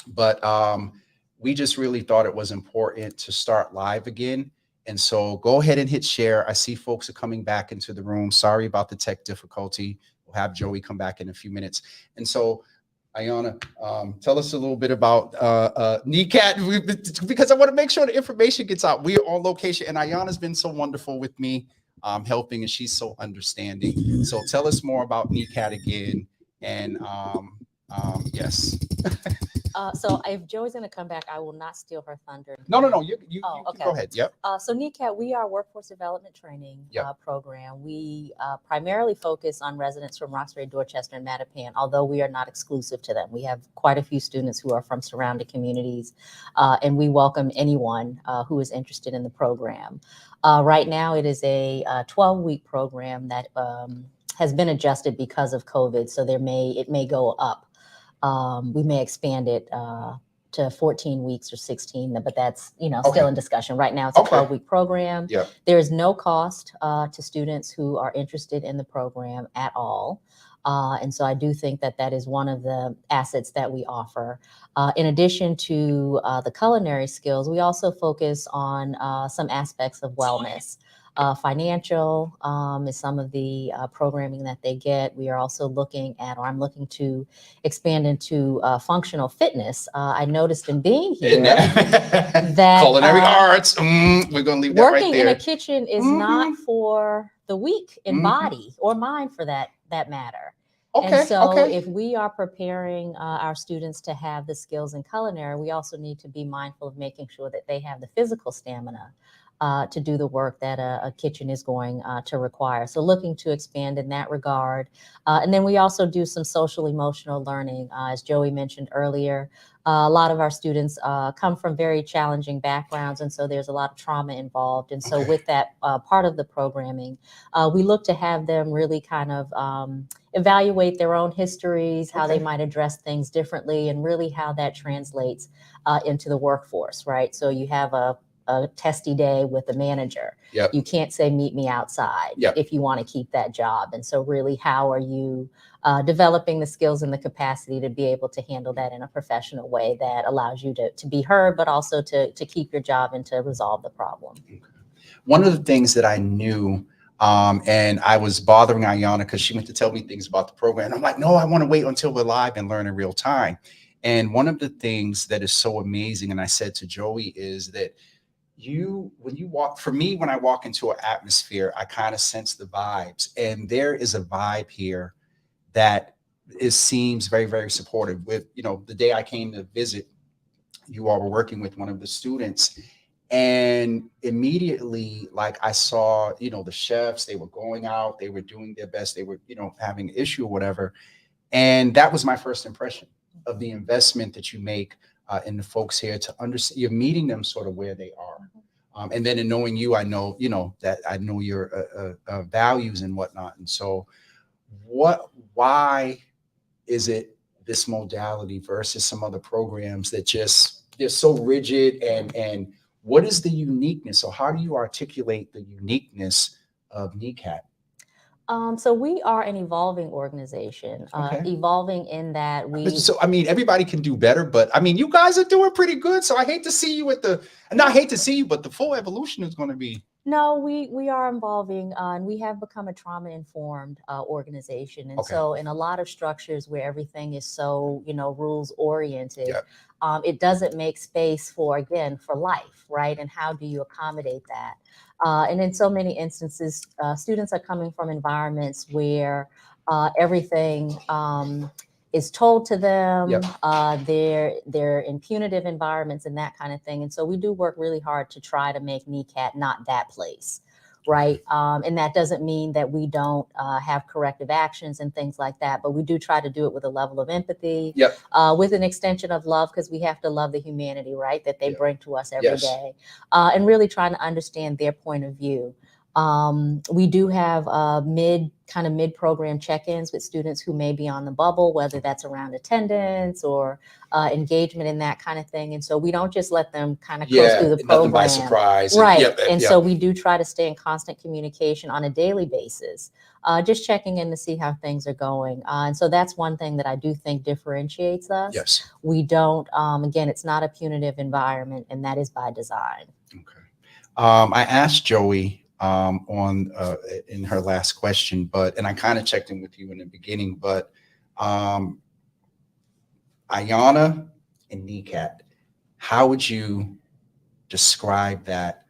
but we just really thought it was important to start live again. And so go ahead and hit share. I see folks are coming back into the room. Sorry about the tech difficulty. We'll have Joey come back in a few minutes. And so, Ayana, tell us a little bit about NECAT, because I want to make sure the information gets out. We are on location, and Ayana's been so wonderful with me, helping, and she's so understanding. So tell us more about NECAT again. And yes. So if Joey's going to come back, I will not steal her thunder. No. You okay. Go ahead. Yep. So NECAT, we are a workforce development training program. We primarily focus on residents from Roxbury, Dorchester, and Mattapan, although we are not exclusive to them. We have quite a few students who are from surrounding communities, and we welcome anyone who is interested in the program. Right now, it is a 12-week program that has been adjusted because of COVID, so it may go up. We may expand it to 14 weeks or 16, but that's still in discussion. Right now, it's a 12-week program. Yeah. There is no cost to students who are interested in the program at all. And so I do think that that is one of the assets that we offer. In addition to the culinary skills, we also focus on some aspects of wellness. Financial is some of the programming that they get. We are also looking at, or I'm looking to expand into functional fitness. I noticed in being here that culinary arts, we're going to leave that right there. Working in a kitchen is not for the weak in body or mind, for that matter. And so if we are preparing our students to have the skills in culinary, we also need to be mindful of making sure that they have the physical stamina to do the work that a kitchen is going to require. So looking to expand in that regard. And then we also do some social emotional learning. As Joey mentioned earlier, a lot of our students come from very challenging backgrounds, and so there's a lot of trauma involved. And so with that part of the programming, we look to have them really kind of evaluate their own histories, how they might address things differently, and really how that translates into the workforce, right? So you have a testy day with the manager. Yep. You can't say, meet me outside if you want to keep that job. And so really, how are you developing the skills and the capacity to be able to handle that in a professional way that allows you to be heard, but also to keep your job and to resolve the problem. One of the things that I knew, and I was bothering Ayana because she went to tell me things about the program. And I'm like, no, I want to wait until we're live and learn in real time. And one of the things that is so amazing, and I said to Joey, is that when I walk into an atmosphere, I kind of sense the vibes, and there is a vibe here that seems very, very supportive. With, the day I came to visit, you all were working with one of the students, and immediately, like, I saw, the chefs, they were going out, they were doing their best, they were, having an issue or whatever. And that was my first impression of the investment that you make in the folks here, to understand you're meeting them sort of where they are. And then in knowing you, I know, that I know your values and whatnot. And so why is it this modality versus some other programs that they're so rigid, and what is the uniqueness? So how do you articulate the uniqueness of NECAT? So we are an evolving organization, evolving in that everybody can do better, but you guys are doing pretty good. So I hate to see you but the full evolution is going to be. No, we are evolving, and we have become a trauma-informed organization. And so in a lot of structures where everything is so, rules-oriented, it doesn't make space for life, right? And how do you accommodate that? And in so many instances, students are coming from environments where everything is told to them. They're in punitive environments and that kind of thing. And so we do work really hard to try to make NECAT not that place, right? And that doesn't mean that we don't have corrective actions and things like that, but we do try to do it with a level of empathy, with an extension of love, because we have to love the humanity, right, that they bring to us every day, and really trying to understand their point of view. We do have mid-program check-ins with students who may be on the bubble, whether that's around attendance or engagement in that kind of thing. And so we don't just let them kind of coast through the program. Nothing by surprise. Right. And so we do try to stay in constant communication on a daily basis, just checking in to see how things are going. And so that's one thing that I do think differentiates us. Yes. We don't, again, it's not a punitive environment, and that is by design. Okay. I asked Joey in her last question, and I kind of checked in with you in the beginning, but Ayanna and NECAT, how would you describe that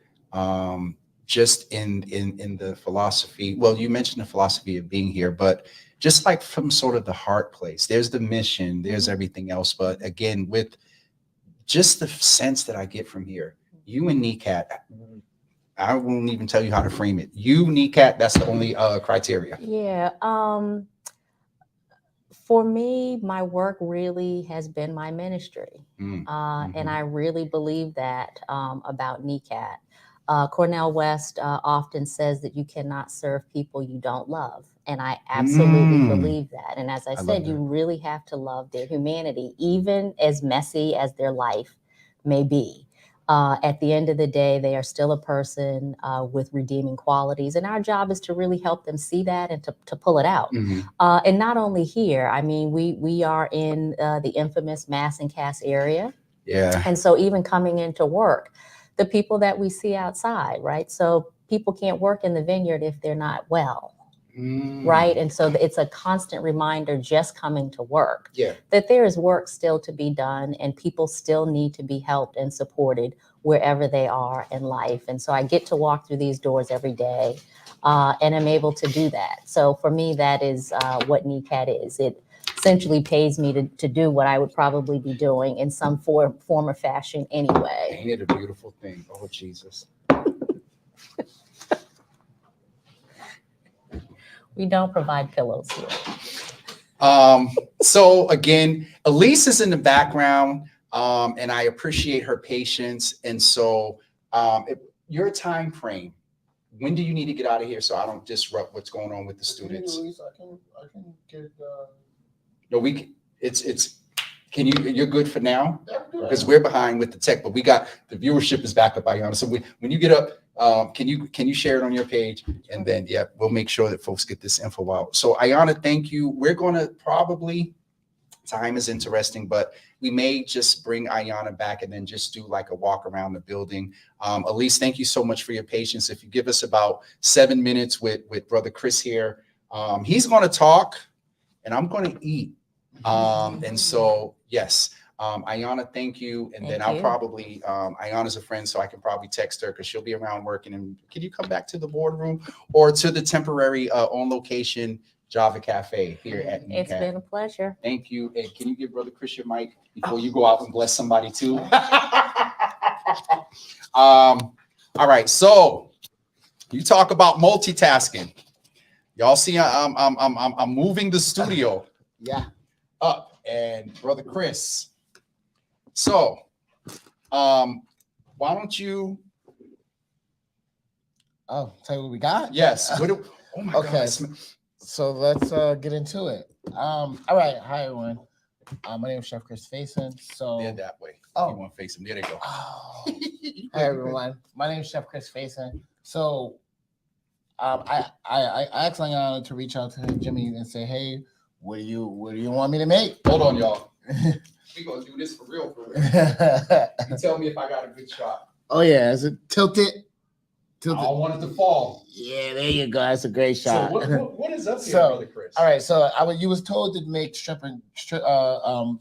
just in the philosophy? Well, you mentioned the philosophy of being here, but just like from sort of the heart place, there's the mission, there's everything else. But again, with just the sense that I get from here, you and NECAT, I won't even tell you how to frame it. You, NECAT, that's the only criteria. Yeah. For me, my work really has been my ministry. And I really believe that about NECAT. Cornell West often says that you cannot serve people you don't love. And I absolutely believe that. And as I said, you really have to love their humanity, even as messy as their life may be. At the end of the day, they are still a person with redeeming qualities. And our job is to really help them see that and to pull it out. And not only here, I mean, we are in the infamous Mass and Cass area. Yeah. And so even coming into work, the people that we see outside, right? So people can't work in the vineyard if they're not well. Right. And so it's a constant reminder just coming to work that there is work still to be done and people still need to be helped and supported wherever they are in life. And so I get to walk through these doors every day and I'm able to do that. So for me, that is what NECAT is. It essentially pays me to do what I would probably be doing in some form or fashion anyway. Ain't it a beautiful thing? Oh, Jesus. We don't provide pillows here. So again, Elise is in the background, and I appreciate her patience. And so your time frame, when do you need to get out of here so I don't disrupt what's going on with the students? I can get No, can you're good for now? Because we're behind with the tech, but we got the viewership is back up, Ayanna. So when you get up, can you share it on your page? And then, we'll make sure that folks get this info out. So Ayanna, thank you. We're going to time is interesting, but we may just bring Ayanna back and then just do like a walk around the building. Elise, thank you so much for your patience. If you give us about 7 minutes with Brother Chris here, he's going to talk and I'm going to eat. And so, yes. Ayanna, thank you. And then I'll probably, Ayanna's a friend, so I can probably text her because she'll be around working. And can you come back to the boardroom or to the temporary on location Java Cafe here at NECAT? It's been a pleasure. Thank you. And can you give Brother Chris your mic before you go out and bless somebody too? All right. So you talk about multitasking. Y'all see, I'm moving the studio up, and Brother Chris. So, why don't you? Oh, tell you what we got? Yes. Oh my God. So let's get into it. All right. Hi, everyone. My name is Chef Chris Faison. So they're that way. You want to face them? There they go. Oh. Hi, everyone. My name is Chef Chris Faison. So, I asked Ayanna to reach out to Jimmy and say, hey, what do you want me to make? Hold on, y'all. We gonna do this for real. You tell me if I got a good shot. Oh yeah, is it tilted? I don't want it to fall. Yeah, there you go. That's a great shot. So what is up here, Brother Chris? All right, so you was told to make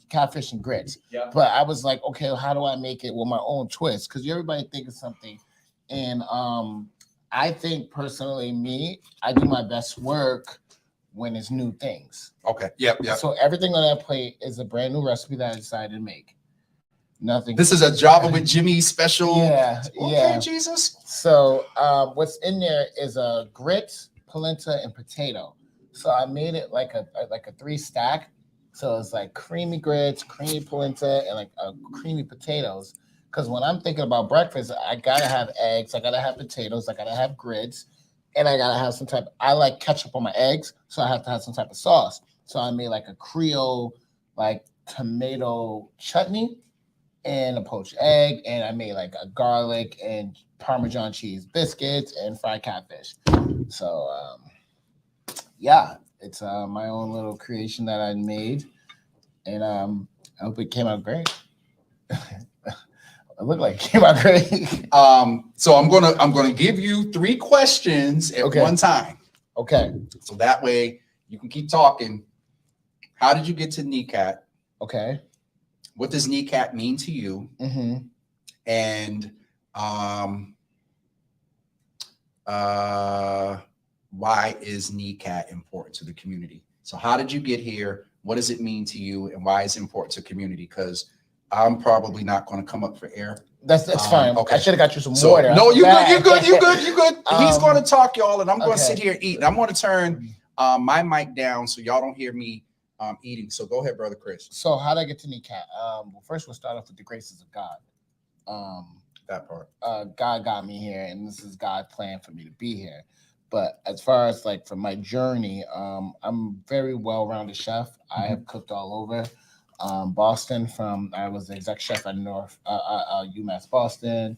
catfish and grits. Yeah. But I was like, okay, how do I make it with my own twist? Because everybody think of something, and I think personally, I do my best work when it's new things. Okay. Yep. So everything on that plate is a brand new recipe that I decided to make. Nothing. This is a Java with Jimmy special. Yeah. Jesus. So what's in there is a grits, polenta, and potato. So I made it like a 3-stack. So it's like creamy grits, creamy polenta, and like creamy potatoes. Because when I'm thinking about breakfast, I gotta have eggs, I gotta have potatoes, I gotta have grits. and I gotta have some type. I like ketchup on my eggs, so I have to have some type of sauce. So I made like a Creole, like tomato chutney, and a poached egg, and I made like a garlic and Parmesan cheese biscuits and fried catfish. So yeah, it's my own little creation that I made, and I hope it came out great. It looked like it came out great. So I'm gonna give you 3 questions at one time. Okay. So that way you can keep talking. How did you get to NECAT? Okay. What does NECAT mean to you? Mm-hmm. And why is NECAT important to the community? So how did you get here? What does it mean to you? And why is it important to community? Because I'm probably not going to come up for air. That's fine. Okay. I should have got you some water. No, you good. He's going to talk, y'all, and I'm going to okay. sit here and eat. And I'm going to turn my mic down so y'all don't hear me eating. So go ahead, Brother Chris. So how did I get to NECAT? Well, first we'll start off with the graces of God. That part. God got me here, and this is God's plan for me to be here. But as far as like from my journey, I'm very well-rounded chef. I have cooked all over Boston. I was the exec chef at UMass Boston,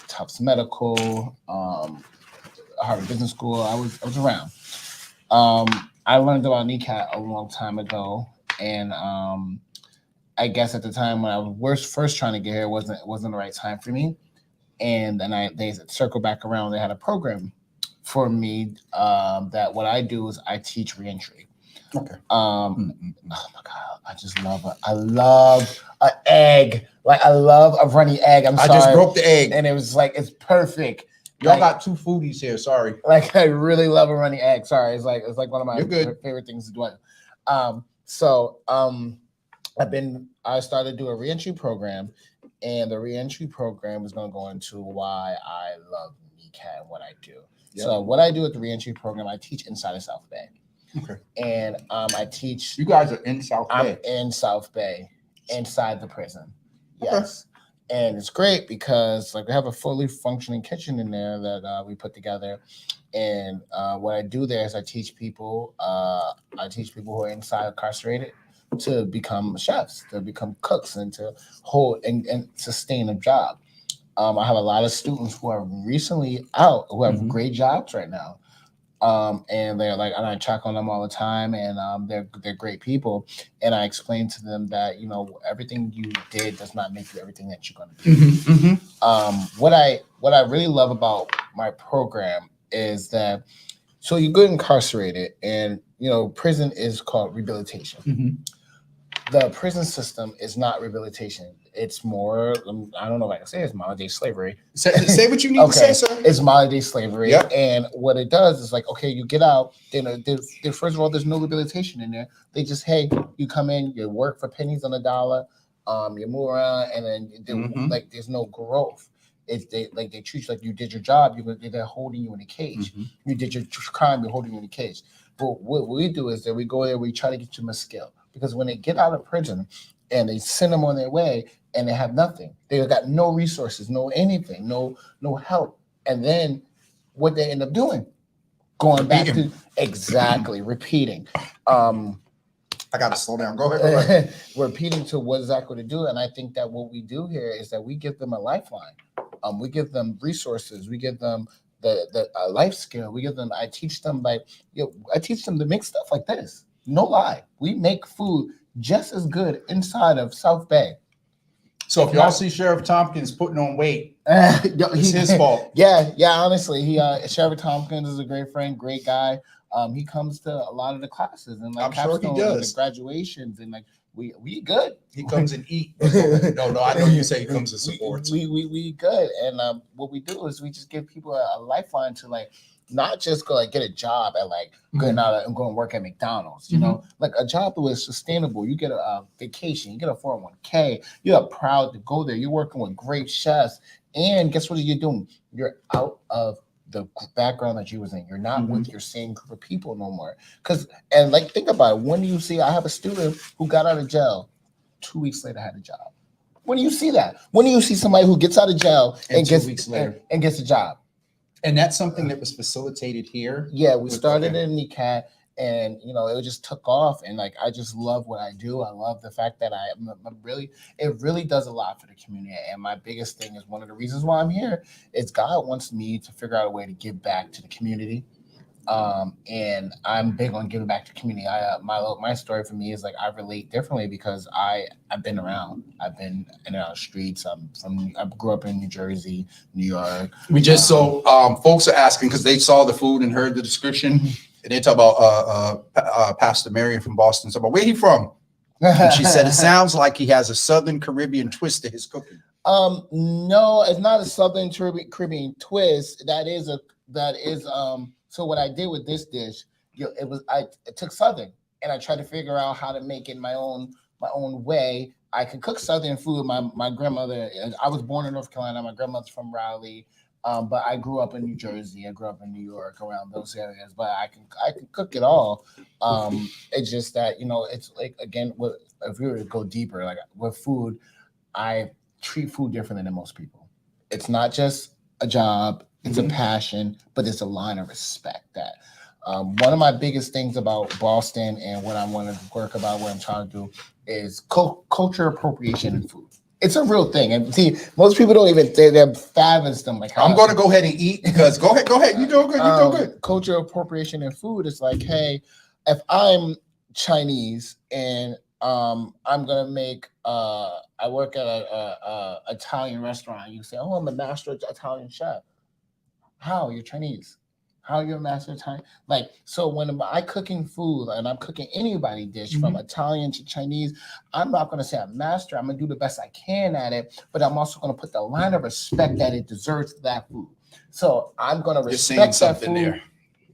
Tufts Medical, Harvard Business School. I was around. I learned about NECAT a long time ago, and I guess at the time when I was first trying to get here, it wasn't the right time for me. And then they circled back around. They had a program for me that what I do is I teach reentry. Okay. Oh my God, I love an egg. Like I love a runny egg. I just broke the egg, and it was like it's perfect. Y'all got 2 foodies here. Sorry. Like I really love a runny egg. Sorry, it's like one of my favorite things to do. I started to do a reentry program, and the reentry program is going to go into why I love NECAT and what I do. Yep. So what I do at the reentry program, I teach inside of South Bay. Okay. And I teach. You guys are in South Bay. I'm in South Bay, inside the prison. Yes. Okay. And it's great because like we have a fully functioning kitchen in there that we put together. And what I do there is I teach people who are inside incarcerated to become chefs, to become cooks, and to hold and sustain a job. I have a lot of students who are recently out who have great jobs right now. And they're like, and I check on them all the time, and they're great people. And I explain to them that, everything you did does not make you everything that you're going to be. What I really love about my program is that, so you get incarcerated, and, prison is called rehabilitation. The prison system is not rehabilitation. It's more, I don't know what I can say, it's modern day slavery. Say what you need to say, sir. It's modern day slavery. Yep. And what it does is like, okay, you get out, first of all, there's no rehabilitation in there. They just, hey, you come in, you work for pennies on the dollar, you move around, and then like there's no growth. They treat you like you did your job, they're holding you in a cage. You did your crime, they're holding you in a cage. But what we do is that we go there, we try to get them a skill. Because when they get out of prison and they send them on their way and they have nothing, they got no resources, no anything, no help. And then what they end up doing, going back to repeating. I got to slow down. Go ahead. Repeating to what exactly to do. And I think that what we do here is that we give them a lifeline. We give them resources. We give them the life skill. I teach them to make stuff like this. No lie. We make food just as good inside of South Bay. So if y'all see Sheriff Tompkins putting on weight, it's his fault. Yeah. Honestly, Sheriff Tompkins is a great friend, great guy. He comes to a lot of the classes and like I'm sure he does. The graduations, and like we good. He comes and eat. No, I know you say he comes to support. We good. And what we do is we just give people a lifeline to like not just go like get a job at like going out and going to work at McDonald's, like a job that is sustainable. You get a vacation, you get a 401k, you're proud to go there. You're working with great chefs, and guess what you're doing? You're out of the background that you was in. You're not with your same group of people no more. And like think about it. When do you see? I have a student who got out of jail 2 weeks later had a job. When do you see that? When do you see somebody who gets out of jail and gets 2 weeks later and gets a job? And that's something that was facilitated here. Yeah, we started in NECAT, and it just took off. And like, I just love what I do. I love the fact that it really does a lot for the community. And my biggest thing is, one of the reasons why I'm here is God wants me to figure out a way to give back to the community. And I'm big on giving back to community. My story for me is like, I relate differently because I've been around. I've been in and out of streets. I grew up in New Jersey, New York. We just folks are asking because they saw the food and heard the description, and they talk about Pastor Marion from Boston. So, about where he from? And she said it sounds like he has a Southern Caribbean twist to his cooking. No, it's not a Southern Caribbean twist. That is So what I did with this dish, I took Southern, and I tried to figure out how to make it my own way. I can cook Southern food. My grandmother, I was born in North Carolina. My grandmother's from Raleigh, but I grew up in New Jersey. I grew up in New York, around those areas. But I can cook it all. It's just that it's like, again, if we were to go deeper, like with food, I treat food differently than most people. It's not just a job. It's a passion, but it's a line of respect. That one of my biggest things about Boston and what I want to work about, what I'm trying to do, is culture appropriation in food. It's a real thing. And see, most people don't even they're fathom them. Like, I'm going to go ahead and eat because go ahead. You do good. You do good. Culture appropriation in food is like, hey, if I'm Chinese and I'm gonna make I work at a Italian restaurant. You say, oh, I'm a master Italian chef. How? You're Chinese. How you're a master Italian? Like, so when I cooking food and I'm cooking anybody dish from Italian to Chinese, I'm not going to say I'm master. I'm going to do the best I can at it, but I'm also going to put the line of respect that it deserves for that food. So I'm going to respect that food. There.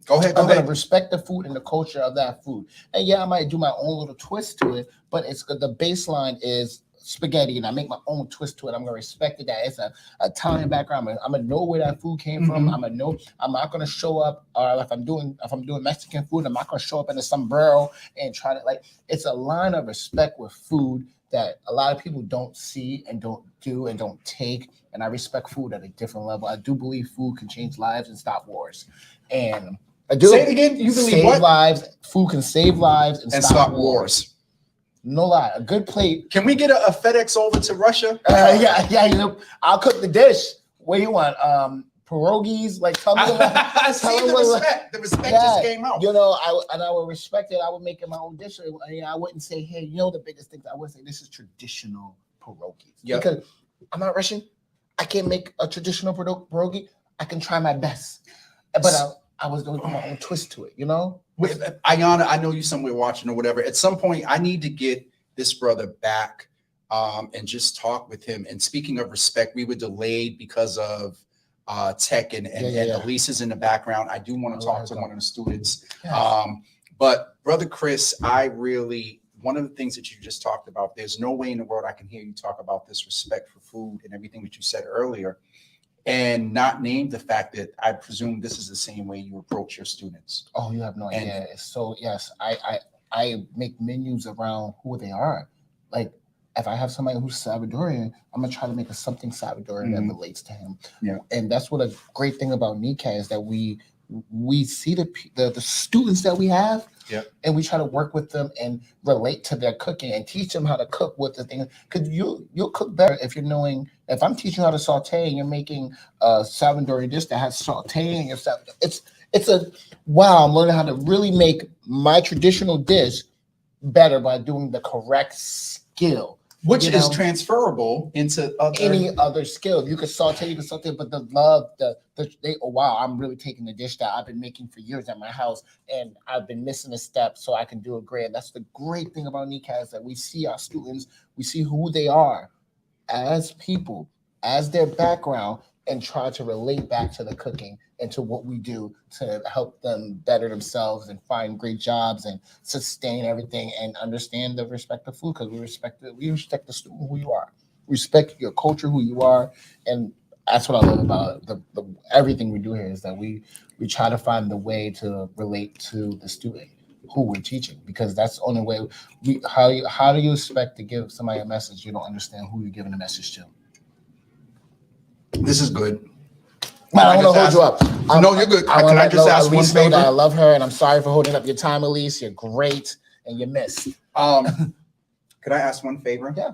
Go ahead. I'm going to respect the food and the culture of that food. And yeah, I might do my own little twist to it, but the baseline is spaghetti, and I make my own twist to it. I'm gonna respect it. That it's a Italian background. I'm gonna know where that food came from. I'm gonna know. I'm not gonna show up, or if I'm doing Mexican food, I'm not gonna show up in a sombrero and try to It's a line of respect with food that a lot of people don't see and don't do and don't take. And I respect food at a different level. I do believe food can change lives and stop wars. And I do. Say it again. You believe save what? Lives. Food can save lives and stop wars. No lie, a good plate. Can we get a FedEx over to Russia? Yeah. I'll cook the dish. What do you want? Pierogies? Like, tell me. The respect just came out. I would respect it. I would make it my own dish. I wouldn't say, hey, the biggest things. I would say this is traditional pierogies. Yep. Because I'm not Russian. I can't make a traditional pierogi. I can try my best, but I was going to put my own twist to it. With Ayana, I know you somewhere watching or whatever. At some point, I need to get this brother back and just talk with him. And speaking of respect, we were delayed because of tech and Elise is in the background. I do want to talk to one of the students. Yes. But Brother Chris, one of the things that you just talked about, there's no way in the world I can hear you talk about this respect for food and everything that you said earlier and not name the fact that I presume this is the same way you approach your students. Oh, you have no idea. So yes, I make menus around who they are. Like, if I have somebody who's Salvadorian, I'm gonna try to make something Salvadorian that relates to him. Yeah, and that's what a great thing about NECAT is that we see the students that we have. Yeah, and we try to work with them and relate to their cooking and teach them how to cook with the things. Because you'll cook better if you're knowing. If I'm teaching you how to saute and you're making a Salvadorian dish that has sauteing and stuff, I'm learning how to really make my traditional dish better by doing the correct skill. Which is transferable into any other skill. You could saute, but the love, I'm really taking the dish that I've been making for years at my house, and I've been missing a step so I can do it great. And that's the great thing about NECAT is that we see our students, we see who they are as people, as their background, and try to relate back to the cooking and to what we do to help them better themselves and find great jobs and sustain everything and understand the respect of food, because we respect the student who you are. Respect your culture, who you are. And that's what I love about the everything we do here is that we try to find the way to relate to the student who we're teaching, because that's the only way how do you expect to give somebody a message you don't understand who you're giving a message to? This is good. Man, I want to hold you up. No, you're good. Can I just ask one favor? I love her, and I'm sorry for holding up your time, Elise. You're great, and you missed. Could I ask one favor? Yeah.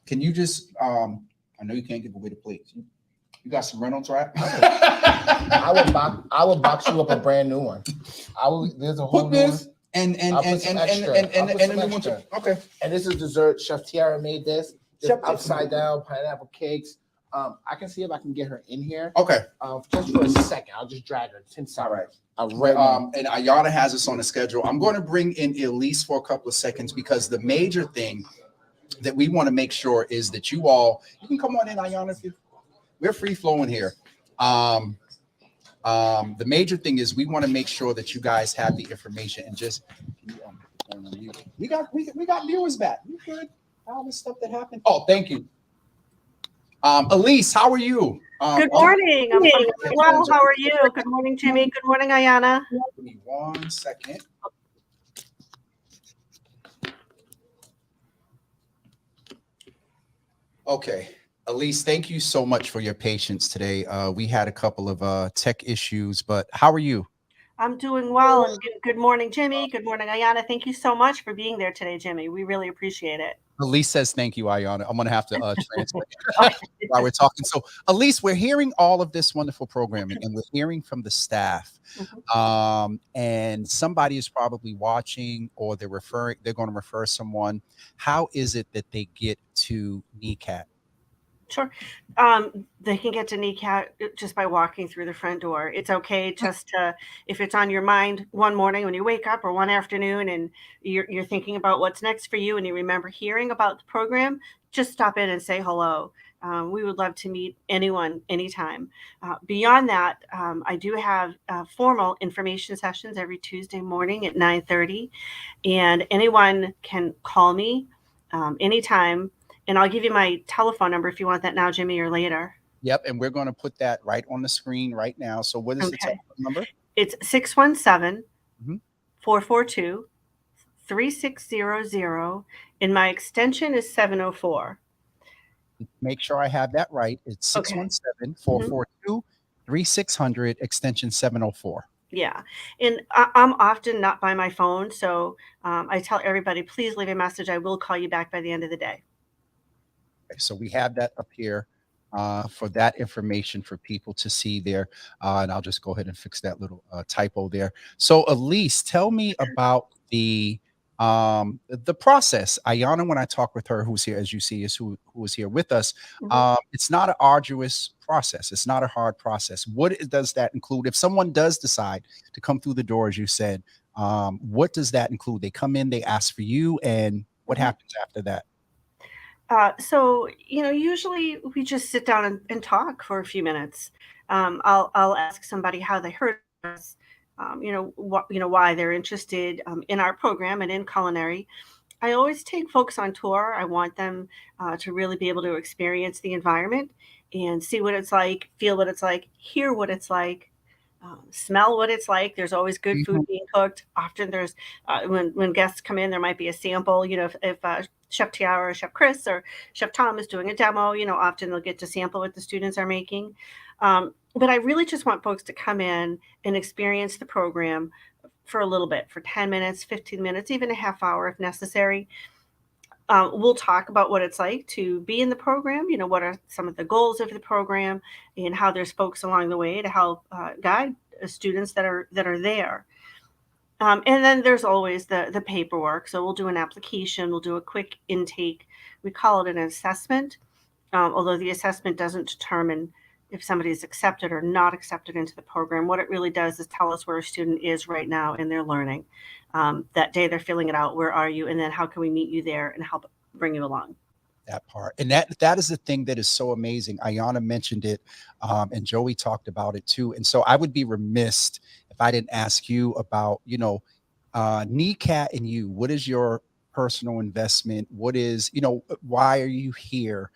Can you just, I know you can't give away the plates. You got some Reynolds wrap? I will box you up a brand new one. There's a whole Put new this one. and okay. And this is dessert. Chef Tiara made this. Chef upside down pineapple cakes. I can see if I can get her in here. Okay. Just for a second. I'll just drag her 10 seconds. All right. And Ayana has us on the schedule. I'm going to bring in Elise for a couple of seconds because the major thing that we want to make sure is that you can come on in, Ayana, we're free flowing here. The major thing is we want to make sure that you guys have the information and just we got viewers back. You good? All the stuff that happened. Oh, thank you. Elise, how are you? Good morning. I'm well. How are you? Good morning, Jimmy. Good morning, Ayana. Give me 1 second. Okay. Elise, thank you so much for your patience today. We had a couple of tech issues, but how are you? I'm doing well. And good morning, Jimmy. Good morning, Ayana. Thank you so much for being there today, Jimmy. We really appreciate it. Elise says thank you, Ayana. I'm going to have to translate while we're talking. So, Elise, we're hearing all of this wonderful programming, and we're hearing from the staff. And somebody is probably watching, or they're going to refer someone. How is it that they get to NECAT? Sure. They can get to NECAT just by walking through the front door. It's okay just to, if it's on your mind one morning when you wake up or one afternoon and you're thinking about what's next for you and you remember hearing about the program, just stop in and say hello. We would love to meet anyone, anytime. Beyond that, I do have formal information sessions every Tuesday morning at 9:30, and anyone can call me anytime. And I'll give you my telephone number if you want that now, Jimmy, or later. Yep. And we're going to put that right on the screen right now. So what is the telephone number? It's 617-442-3600. And my extension is 704. Make sure I have that right. It's 617-442-3600, extension 704. Yeah. And I'm often not by my phone. So I tell everybody, please leave a message. I will call you back by the end of the day. So we have that up here for that information for people to see there. And I'll just go ahead and fix that little typo there. So Elise, tell me about the process. Ayana, when I talk with her, who's here, as you see, is who is here with us. It's not an arduous process. It's not a hard process. What does that include? If someone does decide to come through the door, as you said, what does that include? They come in, they ask for you, and what happens after that? So, usually we just sit down and talk for a few minutes. I'll ask somebody how they heard us, why they're interested in our program and in culinary. I always take folks on tour. I want them to really be able to experience the environment and see what it's like, feel what it's like, hear what it's like, smell what it's like. There's always good food being cooked. Often there's when guests come in, there might be a sample. If Chef Tiara or Chef Chris or Chef Tom is doing a demo, often they'll get to sample what the students are making. But I really just want folks to come in and experience the program for a little bit, for 10 minutes, 15 minutes, even a half hour if necessary. We'll talk about what it's like to be in the program, what are some of the goals of the program, and how there's folks along the way to help guide students that are there. And then there's always the paperwork. So we'll do an application, we'll do a quick intake. We call it an assessment, although the assessment doesn't determine if somebody is accepted or not accepted into the program. What it really does is tell us where a student is right now in their learning. That day they're filling it out, where are you? And then how can we meet you there and help bring you along? That part. And that is the thing that is so amazing. Ayana mentioned it, and Joey talked about it too. And so I would be remiss if I didn't ask you about, NECAT and you. What is your personal investment? What is, why are you here?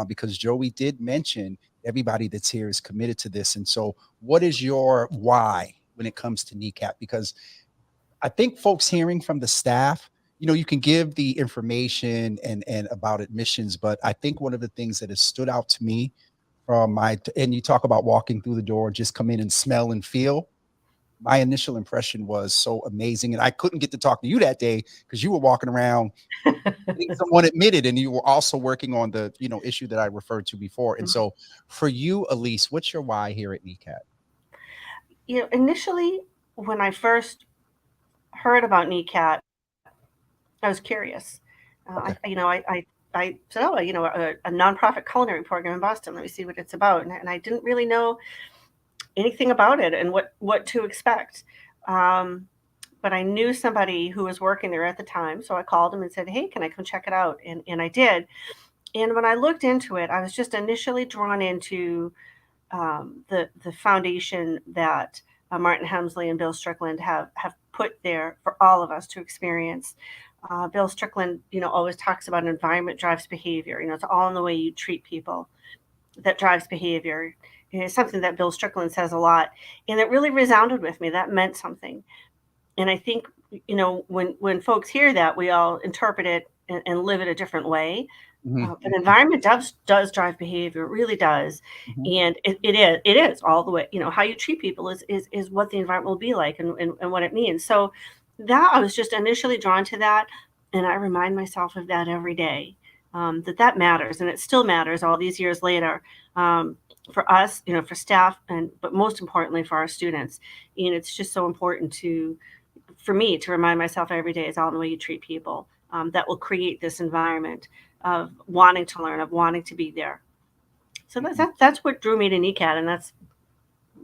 Because Joey did mention everybody that's here is committed to this. And so what is your why when it comes to NECAT? Because I think folks hearing from the staff, you can give the information and about admissions, but I think one of the things that has stood out to me from and you talk about walking through the door, just come in and smell and feel. My initial impression was so amazing. And I couldn't get to talk to you that day because you were walking around, someone admitted, and you were also working on the, issue that I referred to before. And so for you, Elise, what's your why here at NECAT? Initially, when I first heard about NECAT, I was curious. Okay. I said, oh, a nonprofit culinary program in Boston. Let me see what it's about. And I didn't really know anything about it and what to expect. But I knew somebody who was working there at the time. So I called him and said, hey, can I come check it out? And I did. And when I looked into it, I was just initially drawn into the foundation that Martin Hemsley and Bill Strickland have put there for all of us to experience. Bill Strickland, always talks about environment drives behavior. It's all in the way you treat people that drives behavior. It's something that Bill Strickland says a lot, and it really resounded with me. That meant something. And I think, when folks hear that, we all interpret it and live it a different way. But environment does drive behavior. It really does. And it is all the way, how you treat people is what the environment will be like and what it means. So that I was just initially drawn to that. And I remind myself of that every day, that matters. And it still matters all these years later, for us, for staff, but most importantly for our students. And it's just so important for me to remind myself every day is all in the way you treat people, that will create this environment of wanting to learn, of wanting to be there. So that's what drew me to NECAT, and that's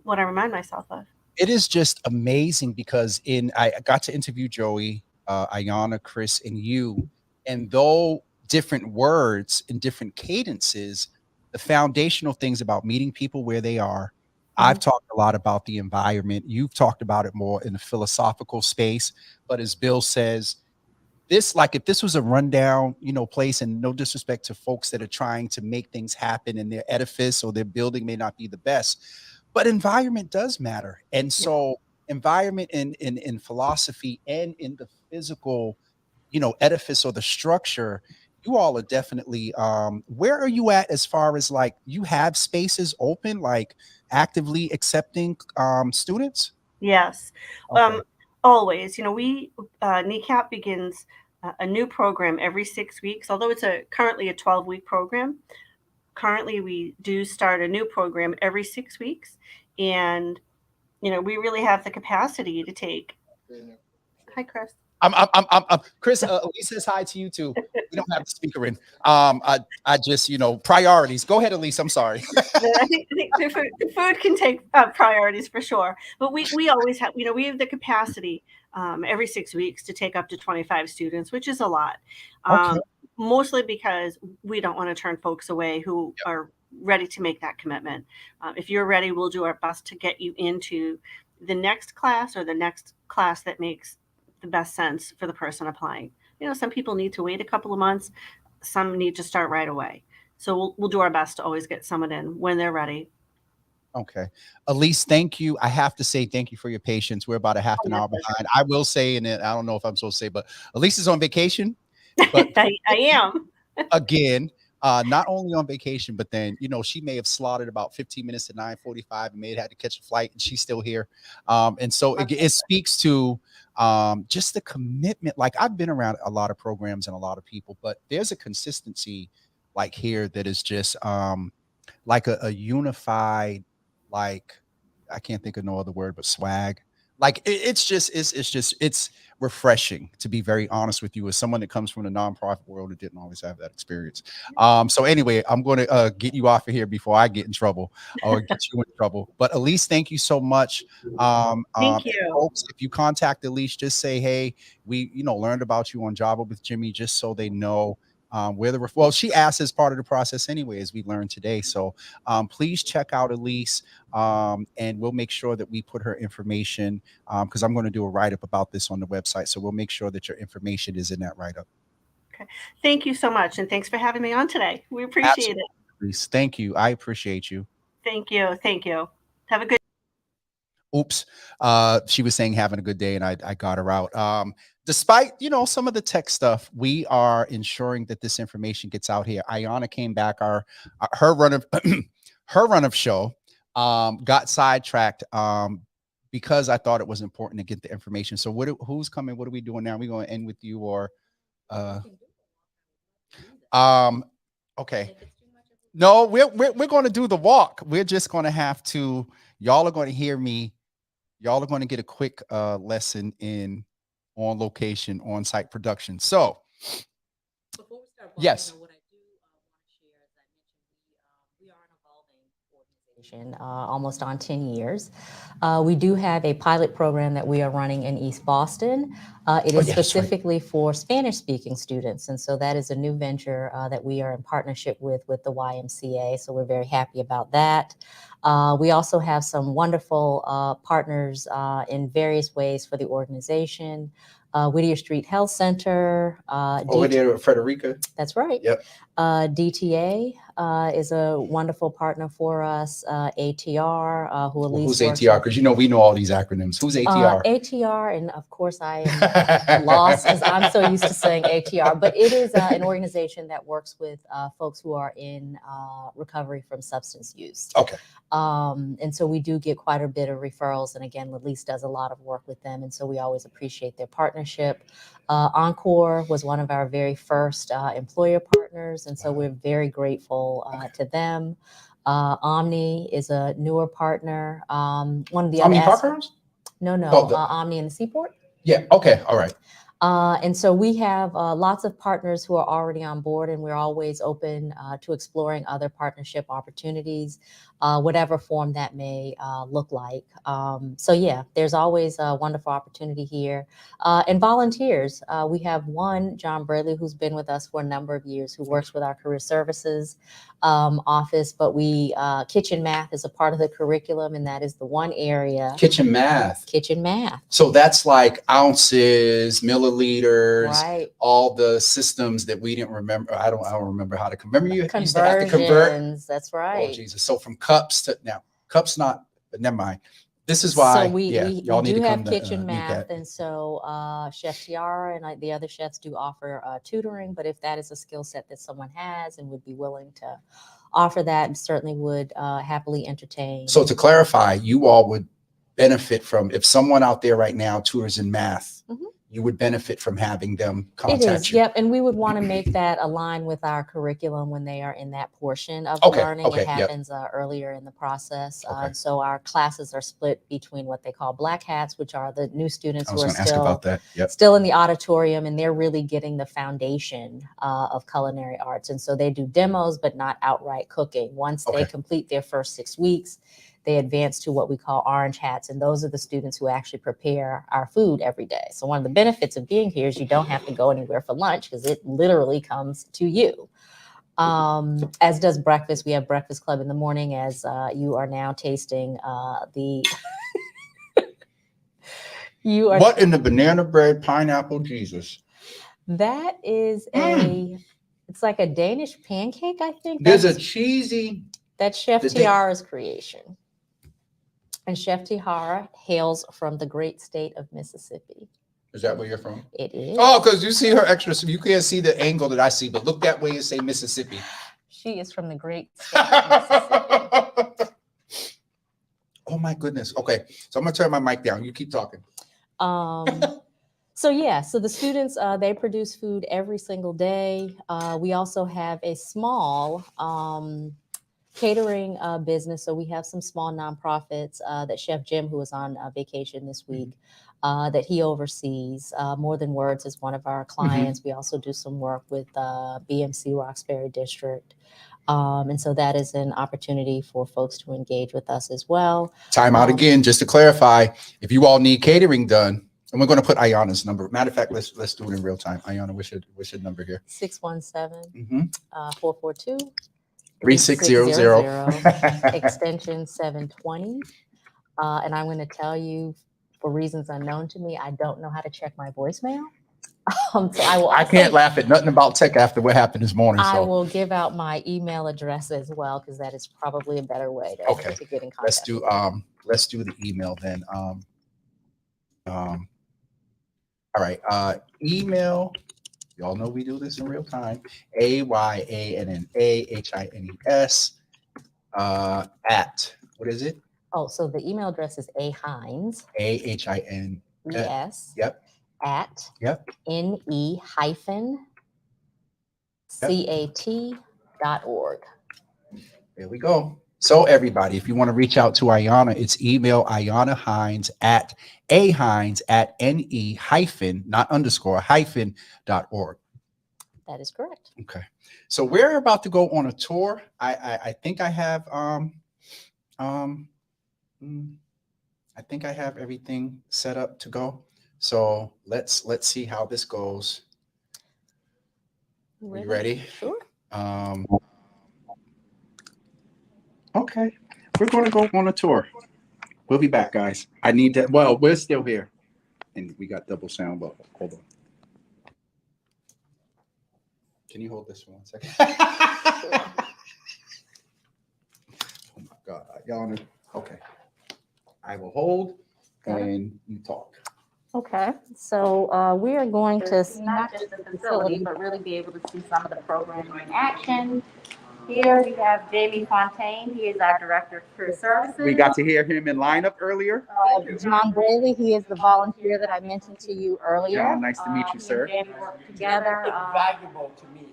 what I remind myself of. It is just amazing because I got to interview Joey, Ayana, Chris, and you, and though different words and different cadences, the foundational things about meeting people where they are. I've talked a lot about the environment. You've talked about it more in a philosophical space, but as Bill says, if this was a rundown, place, and no disrespect to folks that are trying to make things happen and their edifice or their building may not be the best, but environment does matter. And so environment in philosophy and in the physical, edifice or the structure, you all are definitely, where are you at as far as like you have spaces open, like actively accepting students? Yes. Okay. Always, we NECAP begins a new program every 6 weeks, although it's currently a 12-week program. Currently, we do start a new program every 6 weeks, and we really have the capacity to take. Hi, Chris. I'm Chris. Elise says hi to you too. We don't have the speaker in. I just, priorities. Go ahead, Elise. I'm sorry. I think the food can take priorities for sure. But we always have, we have the capacity every 6 weeks to take up to 25 students, which is a lot. Okay. Mostly because we don't want to turn folks away who are ready to make that commitment. If you're ready, we'll do our best to get you into the next class or the next class that makes the best sense for the person applying. Some people need to wait a couple of months. Some need to start right away. So we'll do our best to always get someone in when they're ready. Okay. Elise, thank you. I have to say thank you for your patience. We're about a half an hour behind. I will say, and I don't know if I'm supposed to say, but Elise is on vacation. But I am. Again, not only on vacation, but then, she may have slotted about 15 minutes to 9:45 and may have had to catch a flight, and she's still here. And so it speaks to just the commitment. Like, I've been around a lot of programs and a lot of people, but there's a consistency like here that is just like a unified, like, I can't think of no other word but swag. Like it's refreshing, to be very honest with you, as someone that comes from the nonprofit world and didn't always have that experience. So anyway, I'm going to get you off of here before I get in trouble or get you in trouble. But Elise, thank you so much. Thank you. Folks, if you contact Elise, just say, hey, we learned about you on Java with Jimmy, just so they know where she asked as part of the process anyway, as we learned today. So please check out Elise, and we'll make sure that we put her information, because I'm going to do a write-up about this on the website. So we'll make sure that your information is in that write-up. Okay. Thank you so much. And thanks for having me on today. We appreciate it. Elise, thank you. I appreciate you. Thank you. Thank you. Have a good. Oops. She was saying having a good day, and I got her out. Despite, some of the tech stuff, we are ensuring that this information gets out here. Ayana came back. Her her run of show got sidetracked because I thought it was important to get the information. So who's coming? What are we doing now? Are we going to end with you or okay. No, we're going to do the walk. We're just going to have to, y'all are going to hear me. Y'all are going to get a quick lesson in on location, on-site production. So before we start, yes. what I do want to share, as I mentioned, we are an evolving organization, almost on 10 years. We do have a pilot program that we are running in East Boston. It is specifically for Spanish-speaking students, and so that is a new venture that we are in partnership with the YMCA, so we're very happy about that. We also have some wonderful partners in various ways for the organization. Whittier Street Health Center. Over there with Frederica. That's right. Yep. DTA is a wonderful partner for us. ATR, who at least who's ATR? Because we know all these acronyms. Who's ATR? ATR, and of course I am lost as I'm so used to saying ATR, but it is an organization that works with folks who are in recovery from substance use. Okay. And so we do get quite a bit of referrals, and again, Lalise does a lot of work with them, and so we always appreciate their partnership. Encore was one of our very first employer partners, and so we're very grateful to them. Omni is a newer partner. One of the Omni other Parkers? No, Omni in the Seaport. Yeah. Okay. All right. And so we have lots of partners who are already on board, and we're always open to exploring other partnership opportunities, whatever form that may look like. So yeah, there's always a wonderful opportunity here. And volunteers, we have one, John Bradley, who's been with us for a number of years, who works with our career services office, but kitchen math is a part of the curriculum, and that is the one area. Kitchen math. So that's like ounces, milliliters, right. All the systems that we didn't remember. I don't remember how to remember. You used to have to convert. That's right. Oh Jesus! So from cups to now, cups not. But never mind. This is why. So we y'all need do to have come kitchen to, math, and so Chef Tiara and the other chefs do offer tutoring. But if that is a skill set that someone has and would be willing to offer that, certainly would happily entertain. So to clarify, you all would benefit from, if someone out there right now tutors in math, you would benefit from having them contact you. Yep, and we would want to make that align with our curriculum when they are in that portion of learning. It happens earlier in the process. And so our classes are split between what they call black hats, which are the new students who are still in the auditorium, and they're really getting the foundation of culinary arts. And so they do demos, but not outright cooking. Once they complete their first 6 weeks, they advance to what we call orange hats, and those are the students who actually prepare our food every day. So one of the benefits of being here is you don't have to go anywhere for lunch because it literally comes to you. As does breakfast. We have breakfast club in the morning, as you are now tasting the. What in the banana bread, pineapple, Jesus? That is it's like a Danish pancake, I think. There's a cheesy. That's Chef Tiara's creation. And Chef Tiara hails from the great state of Mississippi. Is that where you're from? It is. Oh, because you see her extra, so you can't see the angle that I see, but look that way and say Mississippi. She is from the great state of Mississippi. Oh my goodness. Okay, so I'm gonna turn my mic down. You keep talking. So yeah, so the students, they produce food every single day. We also have a small catering business. So we have some small nonprofits that Chef Jim, who is on vacation this week, that he oversees. More Than Words is one of our clients. We also do some work with BMC Roxbury District. And so that is an opportunity for folks to engage with us as well. Time out again, just to clarify, if you all need catering done, and we're going to put Ayana's number. Matter of fact, let's do it in real time. Ayana, what's your number here? 617-442. 3600 extension 720. And I'm going to tell you, for reasons unknown to me, I don't know how to check my voicemail. So I can't laugh at nothing about tech after what happened this morning. I will give out my email address as well, because that is probably a better way to get in contact. Let's do the email then. All right. Email. Y'all know we do this in real time. AYANNAHINES At, what is it? Oh, so the email address is ahines, AHIN. ES, Yep. at Yep. ne-cat.org. There we go. So everybody, if you want to reach out to Ayana, it's email Ayana Hines at ne- not underscore -.org. That is correct. Okay. So we're about to go on a tour. I think I have I think I have everything set up to go. So let's see how this goes. Are you ready? Sure. Okay. We're going to go on a tour. We'll be back, guys. I need to, well, we're still here. And we got double sound, but hold on. Can you hold this for 1 second? Oh my God. Y'all, okay. I will hold and you talk. Okay, so we are going to see not just the facility, but really be able to see some of the programming in action. Here we have Jamie Fontaine. He is our Director of Career Services. We got to hear him in lineup earlier. John Braley, he is the volunteer that I mentioned to you earlier. John, nice to meet you, sir. Jamie work together. Invaluable to me.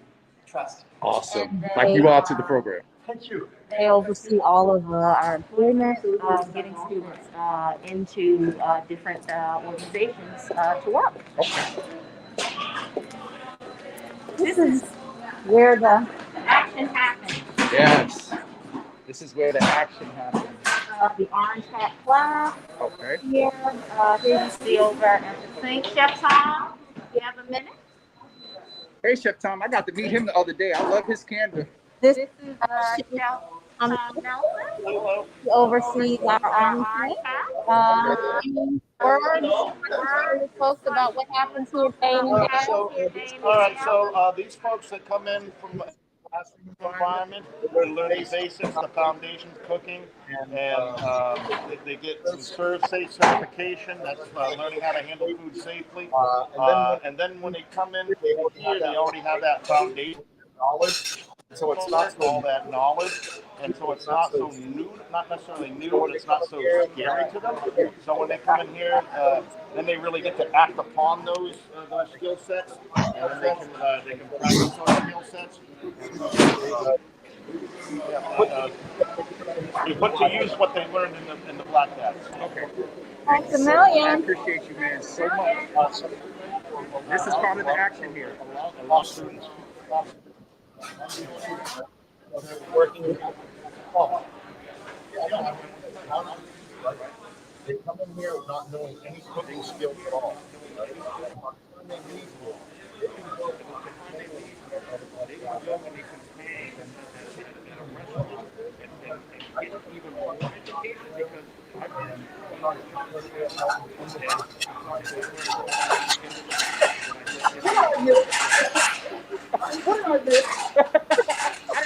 Trust. Awesome. Like you all to the program. Thank you. They oversee all of our employment, getting students into different organizations to work. Okay. This is where the action happens. Yes. This is where the action happens. The orange hat class. Okay. Here you see over at the sink, Chef Tom. You have a minute? Hey, Chef Tom. I got to meet him the other day. I love his candor. This is Chef Nelson. He oversees our orange hat. Words, folks about what happens here day in and day out. All right, so these folks that come in from a classroom environment, they learn the basics, the foundations, cooking, and they get some Serve Safe certification. That's learning how to handle food safely. And then when they come in here, they already have that foundation knowledge. So it's not all that knowledge, and so it's not so new, not necessarily new, but it's not so scary to them. So when they come in here, then they really get to act upon those skill sets, and then they can practice those skill sets. You put to use what they learned in the Black Hats. Okay. Thanks a million. I appreciate you, man, so much. Awesome. This is part of the action here. A lot of students. Working. They come in here not knowing any cooking skills at all. I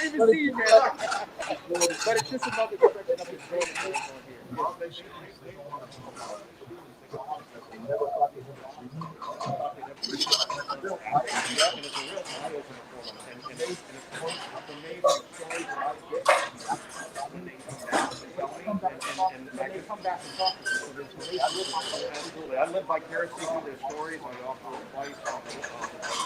didn't even see you, man. But it's just another expression of his growth here. Absolutely. I live vicariously through their stories. I offer advice on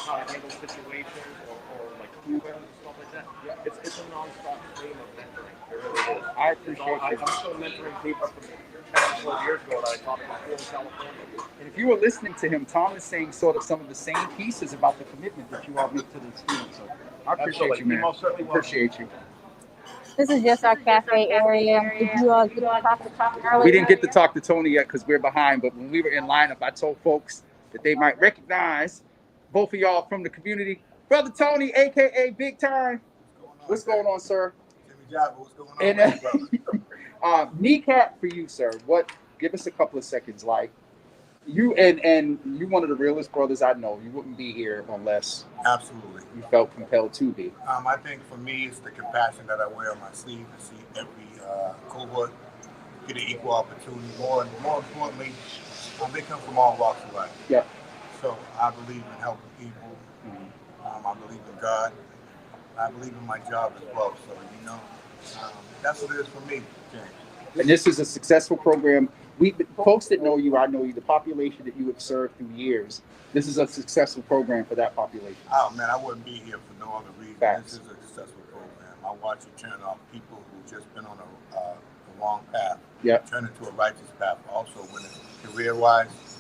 how to handle situations or like food and stuff like that. It's a non-stop stream of mentoring. It really is. I appreciate you. I'm still mentoring people from 10, 12 years ago that I taught in California. And if you were listening to him, Tom is saying sort of some of the same pieces about the commitment that you all make to the students. So I appreciate you, man. You most certainly will. Appreciate you. This is just our cafe area. Did you get to talk to Tom earlier? We didn't get to talk to Tony yet because we're behind, but when we were in lineup, I told folks that they might recognize both of y'all from the community. Brother Tony, aka Big Time. What's going on, sir? What's going on? And kneecap for you, sir. Give us a couple of seconds. Like you and you one of the realest brothers I know. You wouldn't be here unless Absolutely. you felt compelled to be. I think for me, it's the compassion that I wear on my sleeve to see every cohort get an equal opportunity. More importantly, they come from all walks of life. Yeah. So I believe in helping people. I believe in God. I believe in my job as well. So That's what it is for me, James. And this is a successful program. Folks that know you, I know you, the population that you have served through years, this is a successful program for that population. Oh man, I wouldn't be here for no other reason. Facts. This is a successful program. I watch it turn off people who just been on the wrong path. Yep. Turn into a righteous path. Also, when it's career-wise,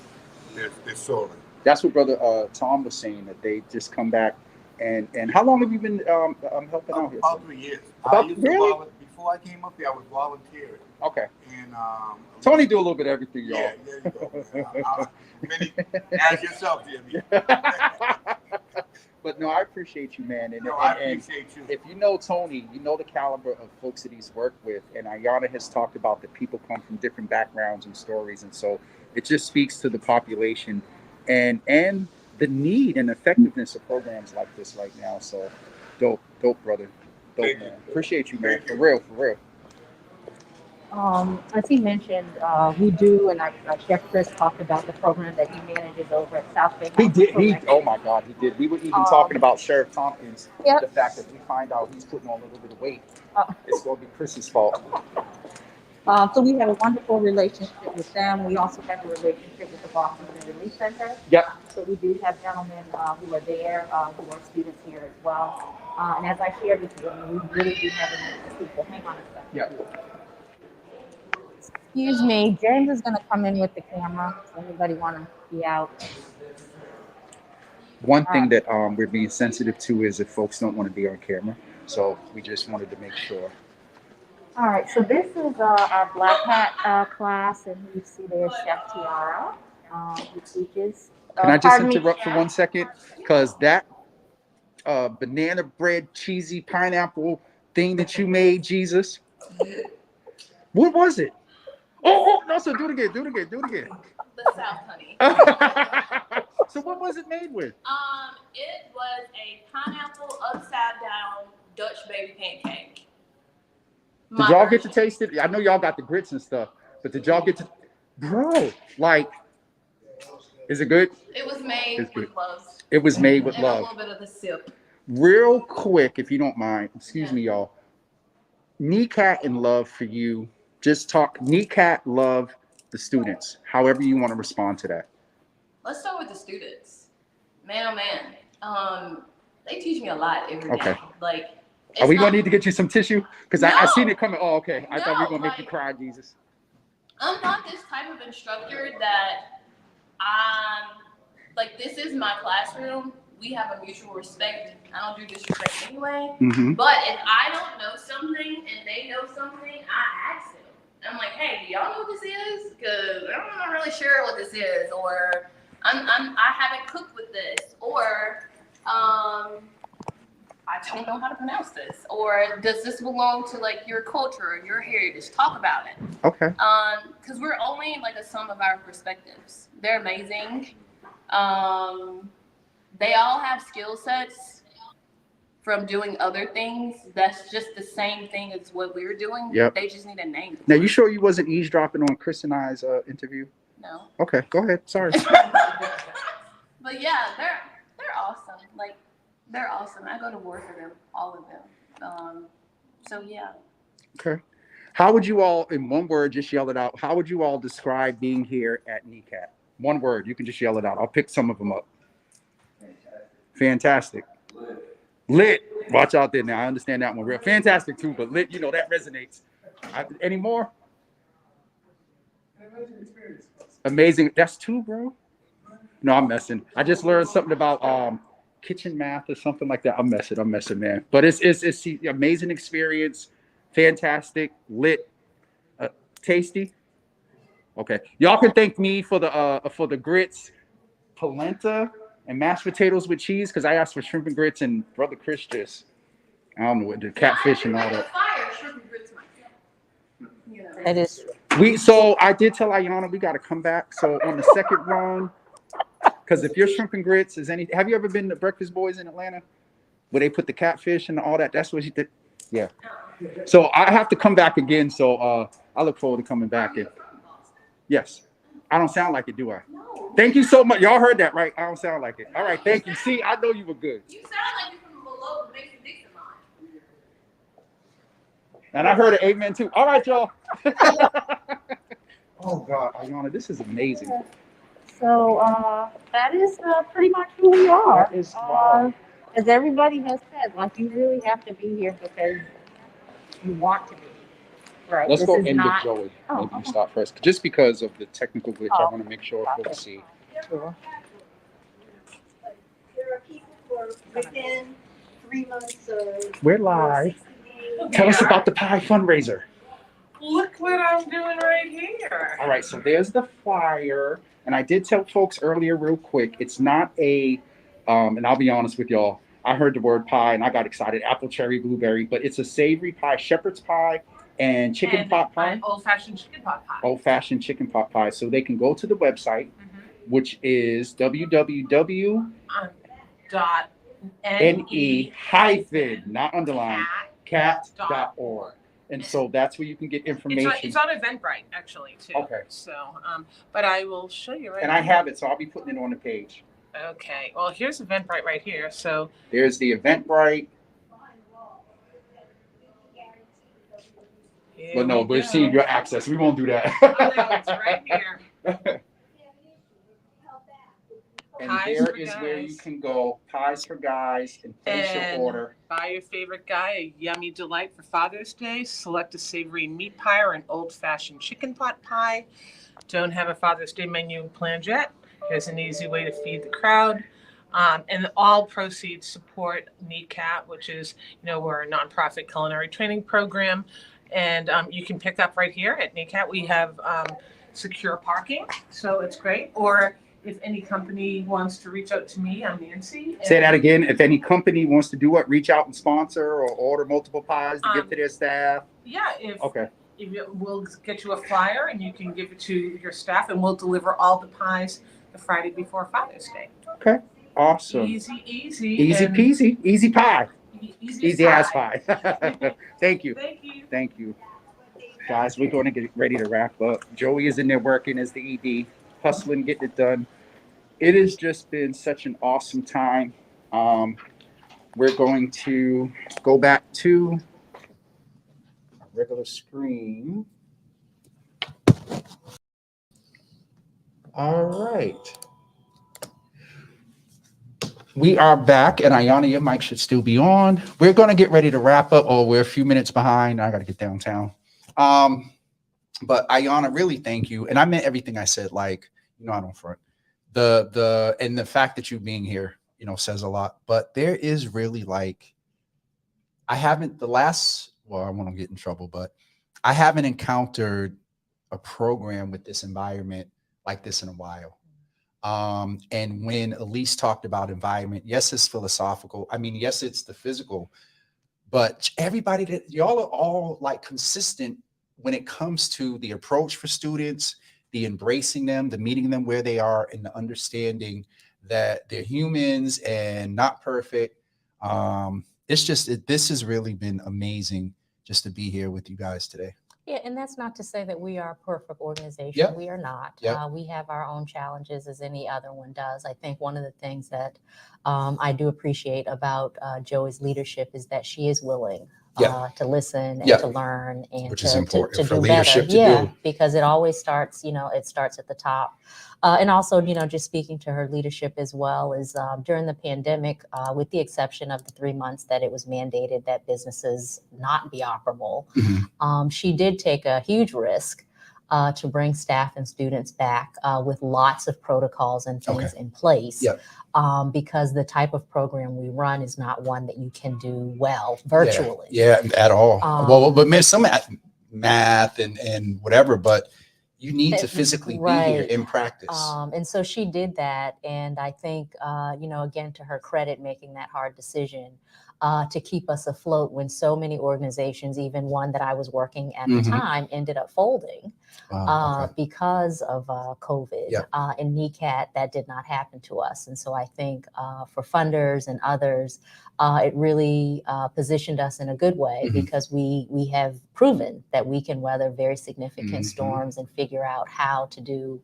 they're soaring. That's what Brother Tom was saying, that they just come back. And how long have you been helping out here? About 3 years. Really? Before I came up here, I was volunteering. Okay. And Tony do a little bit of everything, y'all. Yeah, there you go. As yourself, Jimmy. But no, I appreciate you, man. And, I appreciate you. If you know Tony, you know the caliber of folks that he's worked with. And Ayana has talked about that people come from different backgrounds and stories. And so it just speaks to the population and the need and effectiveness of programs like this right now. So dope, brother. Dope, man. Appreciate you, man. For real. As he mentioned, we do, and Chef Chris talked about the program that he manages over at South Bay. He did. Oh my God, he did. We were even talking about Sheriff Tompkins. Yep. The fact that we find out he's putting on a little bit of weight. It's going to be Chris's fault. So we have a wonderful relationship with them. We also have a relationship with the Boston Relief Center. Yep. So we do have gentlemen who are there, who are students here as well. And as I shared with you, we really do have a mix of people. Hang on a second. Yep. Excuse me, James is going to come in with the camera. So anybody want to be out? One thing that we're being sensitive to is if folks don't want to be on camera. So we just wanted to make sure. All right, so this is our Black Hat class, and you see there's Chef Tiara, who teaches. Can I just interrupt for 1 second? Because that banana bread, cheesy pineapple thing that you made, Jesus, what was it? Oh, no, so do it again. The South Honey. So what was it made with? It was a pineapple upside down Dutch baby pancake. Did y'all get to taste it? I know y'all got the grits and stuff, but did y'all get to, bro, like, is it good? It was made with love. It was made with love. A little bit of the sip. Real quick, if you don't mind, excuse me, y'all. Kneecat and love for you. Just talk, Kneecat, love, the students, however you want to respond to that. Let's start with the students. Man, oh man. They teach me a lot every day. Like, are we going to need to get you some tissue? Because I seen it coming. Oh, okay. I thought we were going to make you cry, Jesus. I'm not this type of instructor that like, this is my classroom. We have a mutual respect. I don't do disrespect anyway. Mm-hmm. But if I don't know something and they know something, I ask them. I'm like, hey, do y'all know what this is? Because I'm not really sure what this is. Or I haven't cooked with this. Or I don't know how to pronounce this. Or does this belong to like your culture or your heritage? Talk about it. Okay. Because we're only like a sum of our perspectives. They're amazing. They all have skill sets from doing other things. That's just the same thing as what we're doing. Yep. They just need a name. Now, you sure you wasn't eavesdropping on Chris and I's interview? No. Okay, go ahead. Sorry. But yeah, they're awesome. Like, they're awesome. I go to war for them, all of them. So yeah. Okay. How would you all, in one word, just yell it out? How would you all describe being here at Kneecat? One word. You can just yell it out. I'll pick some of them up. Fantastic. Lit. Watch out there now. I understand that one real. Fantastic too, but lit, you know, that resonates. Any more? Amazing. That's two, bro. No, I'm messing. I just learned something about kitchen math or something like that. I'm messing, man. But it's the amazing experience. Fantastic. Lit. Tasty. Okay. Y'all can thank me for the grits, polenta, and mashed potatoes with cheese, because I asked for shrimp and grits, and Brother Chris just, I don't know what, the catfish and all that. That is. So I did tell Ayana we got to come back. So on the second round, because if your shrimp and grits is have you ever been to Breakfast Boys in Atlanta, where they put the catfish and all that? That's what you did. Yeah. So I have to come back again. So I look forward to coming back. Yes. I don't sound like it, do I? No. Thank you so much. Y'all heard that, right? I don't sound like it. All right, thank you. See, I know you were good. You sound like you're from below the Mason Dixon And I heard an amen too. All right, y'all. Oh God, Ayana, this is amazing. So that is pretty much who we are. That is wow. As everybody has said, like you really have to be here because you want to be. Right. Let's This go is in not. with Joey. Oh, Maybe you okay. stop first, just because of the technical glitch. I Oh. want to make sure folks see. Sure. There are people who are within 3 months of. We're live. Tell us about the pie fundraiser. Look what I'm doing right here. All right, so there's the flyer, and I did tell folks earlier, real quick, it's not a, and I'll be honest with y'all. I heard the word pie and I got excited. Apple, cherry, blueberry, but it's a savory pie, shepherd's pie, and chicken pot pie. Old-fashioned chicken pot pie. Old-fashioned chicken pot pie. So they can go to the website, which is www.ne not underlined cat.org. And so that's where you can get information. It's on Eventbrite actually too. Okay. So, but I will show you right. And I have it, so I'll be putting it on the page. Okay. Well, here's Eventbrite right here. So there's the Eventbrite. But no, we're seeing your access. We won't do that. Oh, no, it's right here. And Pies there for is guys. where you can go. Pies for guys and place your order. Buy your favorite guy a yummy delight for Father's Day. Select a savory meat pie or an old-fashioned chicken pot pie. Don't have a Father's Day menu planned yet? Here's an easy way to feed the crowd. And all proceeds support NECAT, which is, we're a nonprofit culinary training program. And you can pick up right here at NECAT. We have secure parking, so it's great. Or if any company wants to reach out to me, I'm Nancy. Say that again. If any company wants to do what, reach out and sponsor or order multiple pies to give to their staff. Yeah. Okay. We'll get you a flyer and you can give it to your staff, and we'll deliver all the pies the Friday before Father's Day. Okay. Awesome. Easy peasy. Easy pie. Easy ass pie. Thank you. Thank you. Thank you. Guys, we're going to get ready to wrap up. Joey is in there working as the ED, hustling, getting it done. It has just been such an awesome time. We're going to go back to our regular screen. All right. We are back, and Ayana, your mic should still be on. We're going to get ready to wrap up. Oh, we're a few minutes behind. I got to get downtown. But Ayana, really thank you. And I meant everything I said, like, I don't front. And the fact that you being here, says a lot. But there is really I want to get in trouble, but I haven't encountered a program with this environment like this in a while. And when Elise talked about environment, yes, it's philosophical. I mean, yes, it's the physical, but everybody that y'all are all consistent when it comes to the approach for students, the embracing them, the meeting them where they are, and the understanding that they're humans and not perfect. This has really been amazing just to be here with you guys today. Yeah, and that's not to say that we are a perfect organization. Yep. We are not. Yep. We have our own challenges as any other one does. I think one of the things that I do appreciate about Joey's leadership is that she is willing to listen and to learn and which to, is important to for do leadership better. to do. Because it always starts, it starts at the top. And also, just speaking to her leadership as well is during the pandemic, with the exception of the 3 months that it was mandated that businesses not be operable, she did take a huge risk to bring staff and students back with lots of protocols and things in place. Because the type of program we run is not one that you can do well virtually. Yeah, at all. But some math and whatever, but you need to physically be here in practice. And so she did that. And I think, again, to her credit, making that hard decision to keep us afloat when so many organizations, even one that I was working at the time, ended up folding because of COVID. And NECAT, that did not happen to us. And so I think for funders and others, it really positioned us in a good way because we have proven that we can weather very significant storms and figure out how to do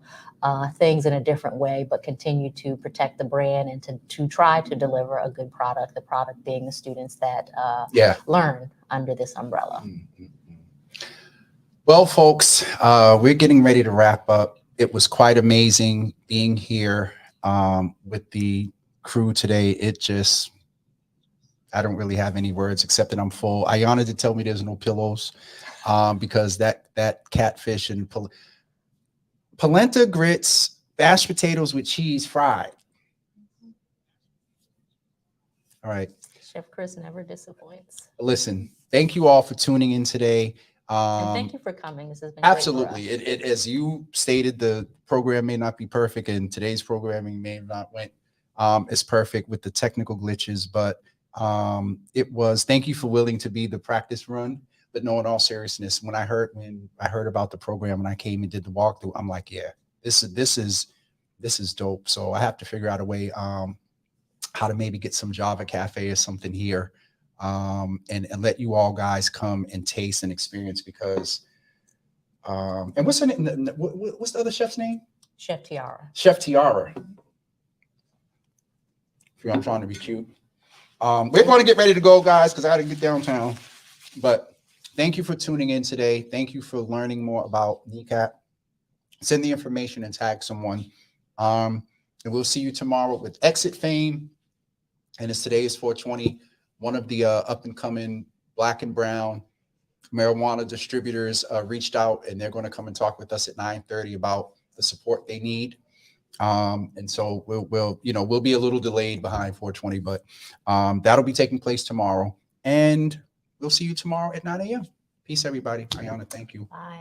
things in a different way, but continue to protect the brand and to try to deliver a good product, the product being the students that learn under this umbrella. Well, folks, we're getting ready to wrap up. It was quite amazing being here with the crew today. I don't really have any words except that I'm full. Ayana did tell me there's no pillows because that catfish and polenta grits, mashed potatoes with cheese fried. All right. Chef Chris never disappoints. Listen, thank you all for tuning in today. And thank you for coming. This has been Absolutely. Great for us. It as you stated, the program may not be perfect, and today's programming may not went as perfect with the technical glitches, but it was. Thank you for willing to be the practice run. But no, in all seriousness, when I heard about the program and I came and did the walkthrough, I'm like, yeah, this is dope. So I have to figure out a way how to maybe get some Java Cafe or something here. And let you all guys come and taste and experience because and what's her name? What's the other chef's name? Chef Tiara. Chef Tiara. I'm trying to be cute. We're going to get ready to go, guys, because I got to get downtown. But thank you for tuning in today. Thank you for learning more about NECAP. Send the information and tag someone. And we'll see you tomorrow with Exit Fame. And as today is 420. One of the up and coming Black and Brown marijuana distributors reached out, and they're going to come and talk with us at 9:30 about the support they need. And so we'll be a little delayed behind 420, but that'll be taking place tomorrow. And we'll see you tomorrow at 9 a.m. Peace, everybody. Ayana, thank you. Bye.